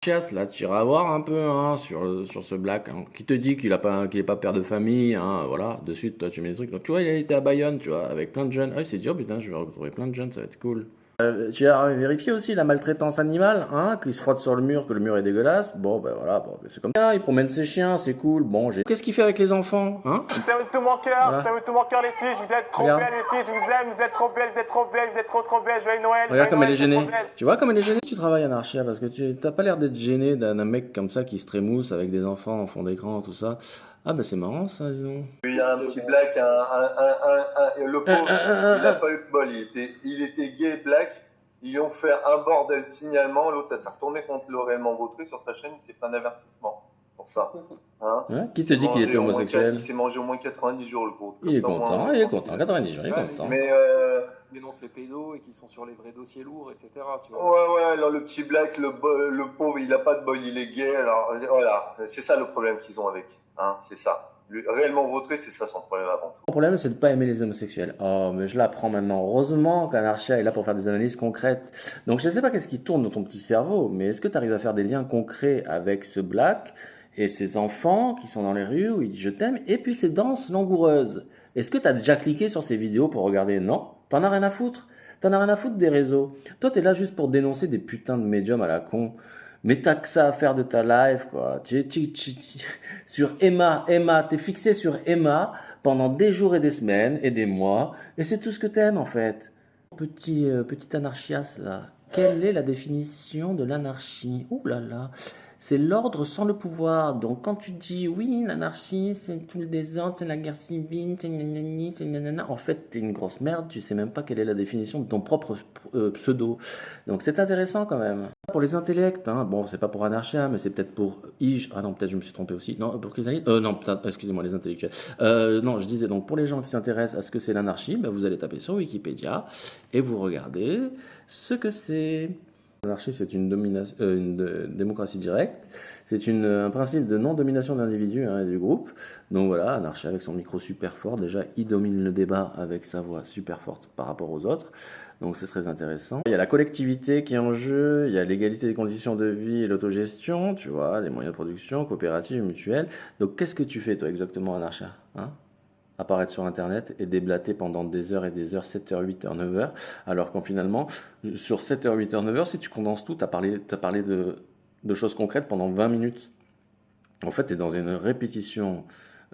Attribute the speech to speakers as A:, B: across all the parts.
A: Chiasse, là, tu iras voir un peu hein, sur ce Black, hein, qui te dit qu'il est pas père de famille, hein, voilà, de suite, toi, tu mets des trucs. Donc, tu vois, il a été à Bayonne, tu vois, avec plein de jeunes. Ah, il s'est dit, oh putain, je vais retrouver plein de jeunes, ça va être cool. Tu as vérifié aussi la maltraitance animale, hein, qu'il se frotte sur le mur, que le mur est dégueulasse. Bon, ben voilà, bon, ben, c'est comme ça. Il promène ses chiens, c'est cool. Bon, qu'est-ce qu'il fait avec les enfants, hein?
B: Je t'aime de tout mon cœur,
A: Voilà.
B: je t'aime de tout mon cœur les filles, vous êtes trop
A: Regarde.
B: belles les filles, je vous aime, vous êtes trop belles, vous êtes trop belles, vous êtes trop belles, joyeux Noël,
A: Regarde comme elle est
B: Noël, vous êtes
A: gênée.
B: trop belles.
A: Tu vois comme elle est gênée, tu travailles Anarchia, parce que tu t'as pas l'air d'être gêné d'un mec comme ça qui se trémousse avec des enfants en fond d'écran, tout ça. Ah, ben c'est marrant ça, dis donc.
C: Il y a un petit black, le pauvre, il a pas eu de bol, il était gay black, ils lui ont fait un bordel signalement, l'autre s'est retourné contre le réellement vautré sur sa chaîne, il s'est pris un avertissement pour ça. Hein,
A: Ouais, qui te dit qu'il était homosexuel?
C: Il s'est mangé au moins 90 jours le gros.
A: Il est content, il est content, 90 jours, il est content.
C: Mais
D: dénoncent les pédos et qui sont sur les vrais dossiers lourds, etc. Tu vois.
C: ouais, alors le petit black, le pauvre, il a pas de bol, il est gay, alors voilà, c'est ça le problème qu'ils ont avec, hein, c'est ça. Réellement vautré, c'est ça son problème avant tout.
A: Le problème, c'est de ne pas aimer les homosexuels. Oh, mais je l'apprends maintenant. Heureusement qu'Anarchia est là pour faire des analyses concrètes. Donc, je ne sais pas qu'est-ce qui tourne dans ton petit cerveau, mais est-ce que tu arrives à faire des liens concrets avec ce Black et ses enfants qui sont dans les rues où il dit je t'aime, et puis ses danses langoureuses? Est-ce que tu as déjà cliqué sur ces vidéos pour regarder? Non, t'en as rien à foutre. T'en as rien à foutre des réseaux. Toi, t'es là juste pour dénoncer des putains de médiums à la con. Mais t'as que ça à faire de ta life, quoi. Sur Emma, t'es fixé sur Emma pendant des jours et des semaines et des mois, et c'est tout ce que t'aimes, en fait. Petit anarchias, là. Quelle est la définition de l'anarchie? Ouh là là. C'est l'ordre sans le pouvoir. Donc, quand tu dis, oui, l'anarchie, c'est tout le désordre, c'est la guerre civile, c'est nanani, c'est nanana, en fait, t'es une grosse merde, tu sais même pas quelle est la définition de ton propre pseudo. Donc, c'est intéressant, quand même. Pour les intellects, hein. Bon, c'est pas pour Anarchia, mais c'est peut-être pour Ige. Ah non, peut-être je me suis trompé aussi. Non, pour Chrysalide. Non, excusez-moi, les intellectuels. Non, je disais donc pour les gens qui s'intéressent à ce que c'est l'anarchie, ben, vous allez taper sur Wikipédia et vous regardez ce que c'est. L'anarchie, c'est une démocratie directe. C'est un principe de non-domination de l'individu hein, et du groupe. Donc voilà, Anarchie avec son micro super fort. Déjà, il domine le débat avec sa voix super forte par rapport aux autres. Donc c'est très intéressant. Il y a la collectivité qui est en jeu, il y a l'égalité des conditions de vie et l'autogestion, tu vois, les moyens de production, coopératives, mutuelles. Donc qu'est-ce que tu fais toi exactement Anarchia hein? Apparaître sur internet et déblater pendant des heures et des heures, 7h, 8h, 9h, alors qu'en finalement, sur 7h, 8h, 9h, si tu condenses tout, tu as parlé de choses concrètes pendant 20 minutes. En fait, tu es dans une répétition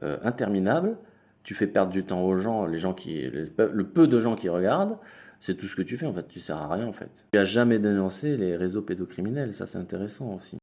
A: interminable, tu fais perdre du temps aux gens, le peu de gens qui regardent, c'est tout ce que tu fais en fait, tu sers à rien en fait. Tu n'as jamais dénoncé les réseaux pédocriminels, ça c'est intéressant aussi.